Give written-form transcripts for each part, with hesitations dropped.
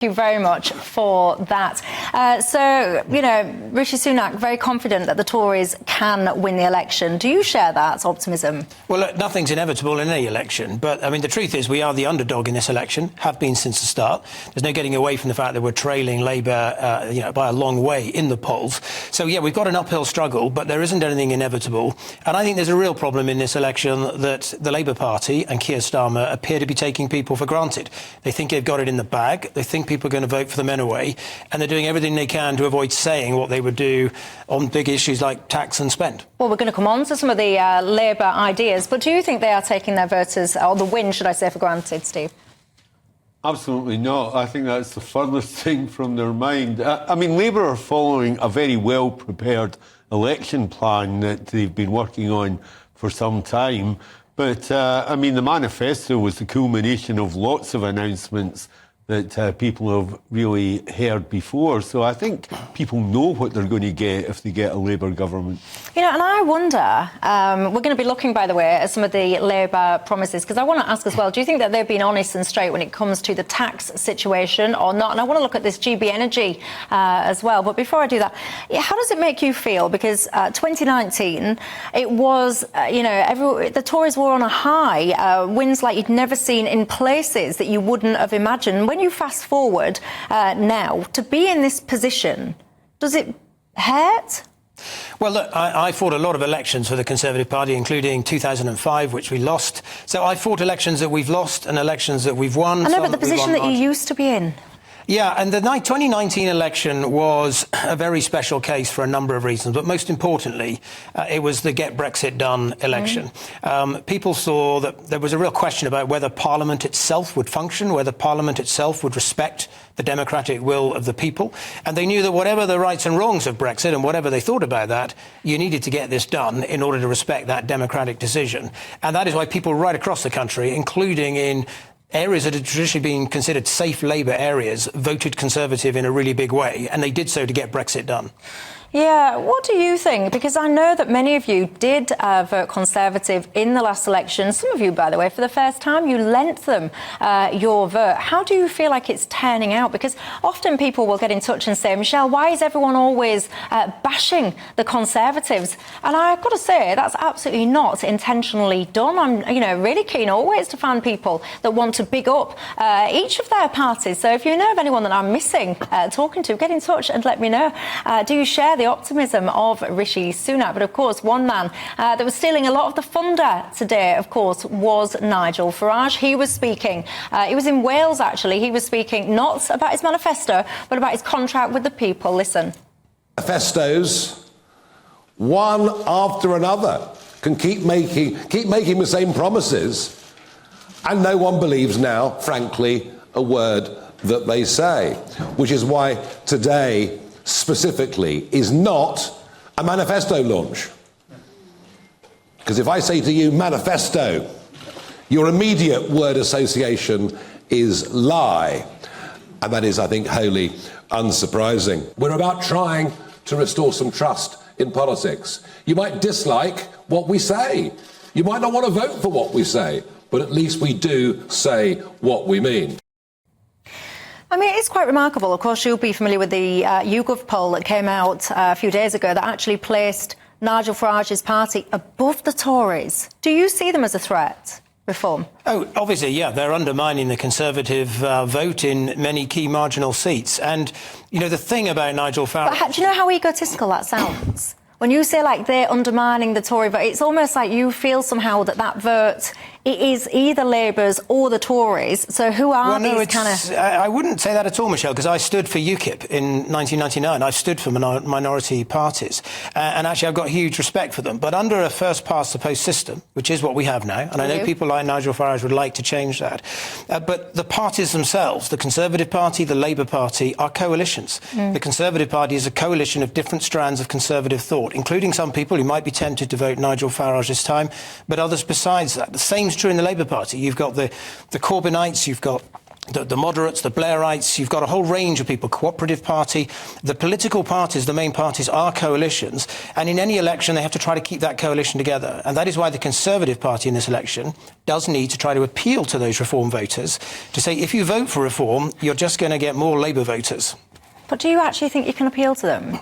Thank you very much for that. So, you know, Rishi Sunak very confident that the Tories can win the election. Do you share that optimism? Well, look, nothing's inevitable in any election. But, I mean, the truth is we are the underdog in this election, have been since the start. There's no getting away from the fact that we're trailing Labour, by a long way in the polls. So, yeah, we've got an uphill struggle, but there isn't anything inevitable. And I think there's a real problem in this election that the Labour Party and Keir Starmer appear to be taking people for granted. They think they've got it in the bag. They think people are going to vote for them anyway, and they're doing everything they can to avoid saying what they would do on big issues like tax and spend. Well, we're going to come on to some of the Labour ideas, but do you think they are taking their voters, or the win, should I say, for granted, Steve? Absolutely not. I think that's the furthest thing from their mind. I mean, Labour are following a very well-prepared election plan that they've been working on for some time. But, I mean, the manifesto was the culmination of lots of announcements that people have really heard before. So I think people know what they're going to get if they get a Labour government. You know, and I wonder, we're going to be looking, by the way, at some of the Labour promises, because I want to ask as well, do you think that they've been honest and straight when it comes to the tax situation or not? And I want to look at this GB Energy as well. But before I do that, how does it make you feel? Because 2019, it was, the Tories were on a high, wins like you'd never seen in places that you wouldn't have imagined. When you fast forward now, to be in this position, does it hurt? Well, look, I fought a lot of elections for the Conservative Party, including 2005, which we lost. So I fought elections that we've lost and elections that we've won. I know, but the position that you used to be in. Yeah, and the 2019 election was a very special case for a number of reasons, but most importantly, it was the Get Brexit Done election. People saw that there was a real question about whether Parliament itself would function, whether Parliament itself would respect the democratic will of the people, and they knew that whatever the rights and wrongs of Brexit and whatever they thought about that, you needed to get this done in order to respect that democratic decision. And that is why people right across the country, including in areas that had traditionally been considered safe Labour areas, voted Conservative in a really big way, and they did so to get Brexit done. Yeah, what do you think? Because I know that many of you did vote Conservative in the last election. Some of you, by the way, for the first time, you lent them your vote. How do you feel like it's turning out? Because often people will get in touch and say, Michelle, why is everyone always bashing the Conservatives? And I've got to say, that's absolutely not intentionally done. I'm, really keen always to find people that want to big up each of their parties. So if you know of anyone that I'm missing talking to, get in touch and let me know. Do you share the optimism of Rishi Sunak? But of course, one man that was stealing a lot of the thunder today, of course, was Nigel Farage. He was speaking. He was in Wales, actually. He was speaking not about his manifesto, but about his contract with the people. Listen. Manifestos, one after another, can keep making the same promises, and no one believes now, frankly, a word that they say. Which is why today, specifically, is not a manifesto launch. Because if I say to you manifesto, your immediate word association is lie. And that is, I think, wholly unsurprising. We're about trying to restore some trust in politics. You might dislike what we say. You might not want to vote for what we say, but at least we do say what we mean. I mean, it's quite remarkable. Of course, you'll be familiar with the YouGov poll that came out a few days ago that actually placed Nigel Farage's party above the Tories. Do you see them as a threat, Reform? Oh, obviously, yeah. They're undermining the Conservative vote in many key marginal seats. And, the thing about Nigel Farage... But do you know how egotistical that sounds? When you say, like, they're undermining the Tory vote, it's almost like you feel somehow that vote, it is either Labour's or the Tories. So who are these kind of... I wouldn't say that at all, Michelle, because I stood for UKIP in 1999. I've stood for minority parties. And actually, I've got huge respect for them. But under a first-past-the-post system, which is what we have now, and I know people like Nigel Farage would like to change that, but the parties themselves, the Conservative Party, the Labour Party, are coalitions. The Conservative Party is a coalition of different strands of conservative thought, including some people who might be tempted to vote Nigel Farage this time, but others besides that. The same's true in the Labour Party. You've got the Corbynites, you've got the moderates, the Blairites, you've got a whole range of people, Cooperative Party. The political parties, the main parties, are coalitions, and in any election they have to try to keep that coalition together. And that is why the Conservative Party in this election does need to try to appeal to those reform voters to say, if you vote for reform, you're just going to get more Labour voters. But do you actually think you can appeal to them?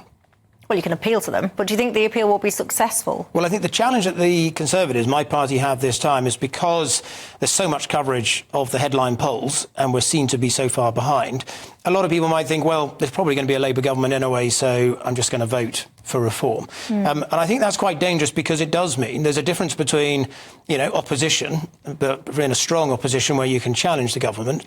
Well, you can appeal to them, but do you think the appeal will be successful? Well, I think the challenge that the Conservatives, my party, have this time is because there's so much coverage of the headline polls and we're seen to be so far behind. A lot of people might think, well, there's probably going to be a Labour government anyway, so I'm just going to vote for reform. And I think that's quite dangerous because it does mean there's a difference between, opposition, but in a strong opposition where you can challenge the government,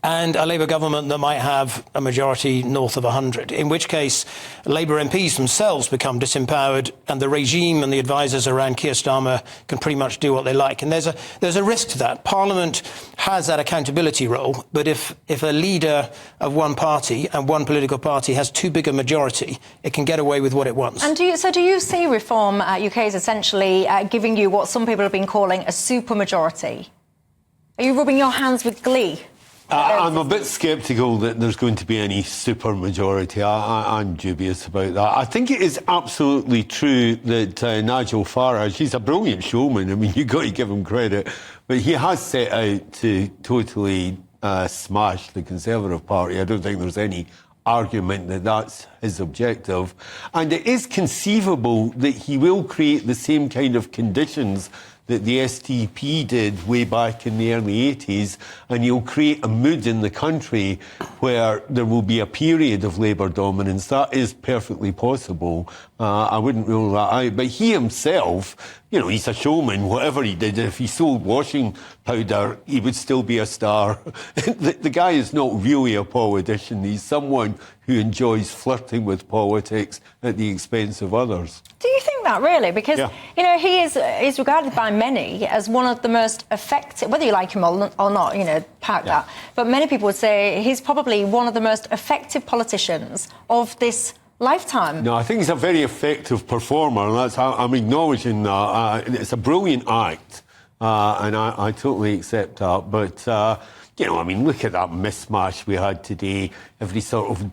and a Labour government that might have a majority north of 100, in which case Labour MPs themselves become disempowered and the regime and the advisers around Keir Starmer can pretty much do what they like. And there's a risk to that. Parliament has that accountability role, but if a leader of one party and one political party has too big a majority, it can get away with what it wants. And do you see Reform UK as essentially giving you what some people have been calling a supermajority? Are you rubbing your hands with glee? I'm a bit sceptical that there's going to be any supermajority. I'm dubious about that. I think it is absolutely true that Nigel Farage, he's a brilliant showman. I mean, you've got to give him credit. But he has set out to totally smash the Conservative Party. I don't think there's any argument that that's his objective. And it is conceivable that he will create the same kind of conditions that the STP did way back in the early 80s, and he'll create a mood in the country where there will be a period of Labour dominance. That is perfectly possible. I wouldn't rule that out. But he himself, he's a showman. Whatever he did, if he sold washing powder, he would still be a star. The guy is not really a politician. He's someone who enjoys flirting with politics at the expense of others. Do you think that, really? Because, he is regarded by many as one of the most effective, whether you like him or not, park that. But many people would say he's probably one of the most effective politicians of this lifetime. No, I think he's a very effective performer, and that's how I'm acknowledging that. It's a brilliant act, and I totally accept that. But, look at that mismatch we had today. Every sort of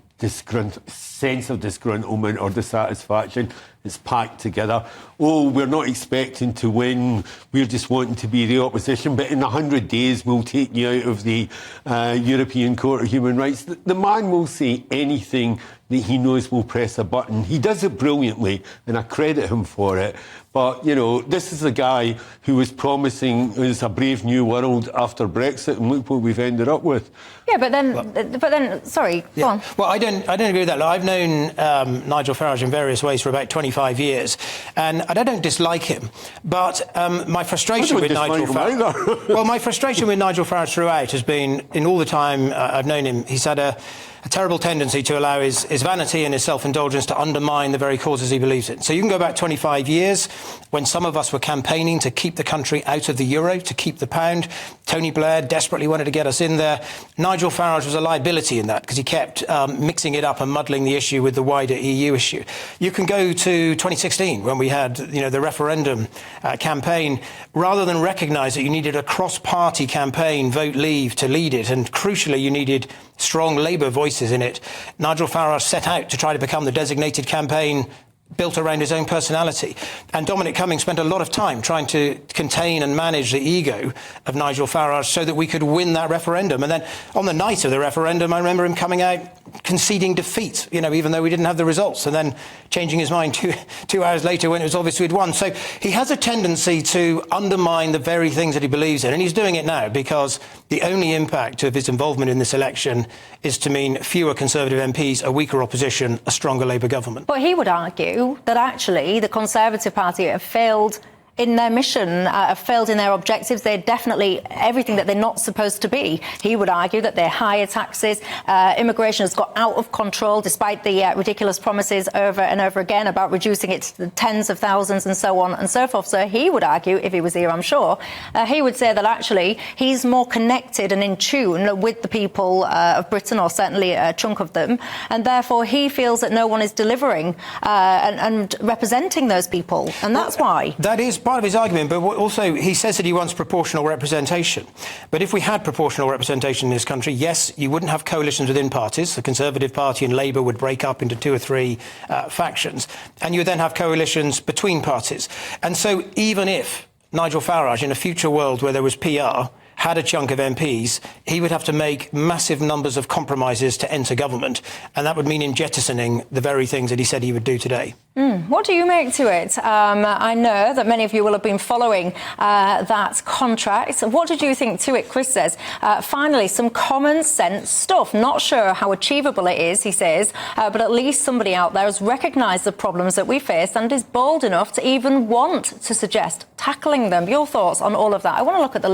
sense of disgruntlement or dissatisfaction is packed together. Oh, we're not expecting to win, we're just wanting to be the opposition, but in 100 days we'll take you out of the European Court of Human Rights. The man will say anything that he knows will press a button. He does it brilliantly, and I credit him for it. But, this is a guy who was promising us a brave new world after Brexit, and look what we've ended up with. Yeah, but then, sorry, go on. Well, I don't agree with that. I've known Nigel Farage in various ways for about 25 years, and I don't dislike him. But my frustration with Nigel Farage... Well, my frustration with Nigel Farage throughout has been, in all the time I've known him, he's had a terrible tendency to allow his vanity and his self-indulgence to undermine the very causes he believes in. So you can go back 25 years when some of us were campaigning to keep the country out of the euro, to keep the pound. Tony Blair desperately wanted to get us in there. Nigel Farage was a liability in that because he kept mixing it up and muddling the issue with the wider EU issue. You can go to 2016 when we had the referendum campaign. Rather than recognise that you needed a cross-party campaign, vote Leave, to lead it, and crucially you needed strong Labour voices in it, Nigel Farage set out to try to become the designated campaign built around his own personality. And Dominic Cummings spent a lot of time trying to contain and manage the ego of Nigel Farage so that we could win that referendum. And then on the night of the referendum, I remember him coming out conceding defeat, even though we didn't have the results, and then changing his mind two hours later when it was obvious we'd won. So he has a tendency to undermine the very things that he believes in, and he's doing it now because the only impact of his involvement in this election is to mean fewer Conservative MPs, a weaker opposition, a stronger Labour government. But he would argue that actually the Conservative Party have failed in their mission, have failed in their objectives. They're definitely everything that they're not supposed to be. He would argue that they're higher taxes, immigration has got out of control despite the ridiculous promises over and over again about reducing it to the tens of thousands and so on and so forth. So he would argue, if he was here, I'm sure, he would say that actually he's more connected and in tune with the people of Britain, or certainly a chunk of them, and therefore he feels that no one is delivering and representing those people, and that's why. That is part of his argument, but also he says that he wants proportional representation. But if we had proportional representation in this country, yes, you wouldn't have coalitions within parties. The Conservative Party and Labour would break up into 2 or 3 factions, and you would then have coalitions between parties. And so even if Nigel Farage, in a future world where there was PR, had a chunk of MPs, he would have to make massive numbers of compromises to enter government, and that would mean him jettisoning the very things that he said he would do today. What do you make to it? I know that many of you will have been following that contract. What did you think to it? Chris says, finally, some common sense stuff. Not sure how achievable it is, he says, but at least somebody out there has recognised the problems that we face and is bold enough to even want to suggest tackling them. Your thoughts on all of that? I want to look at the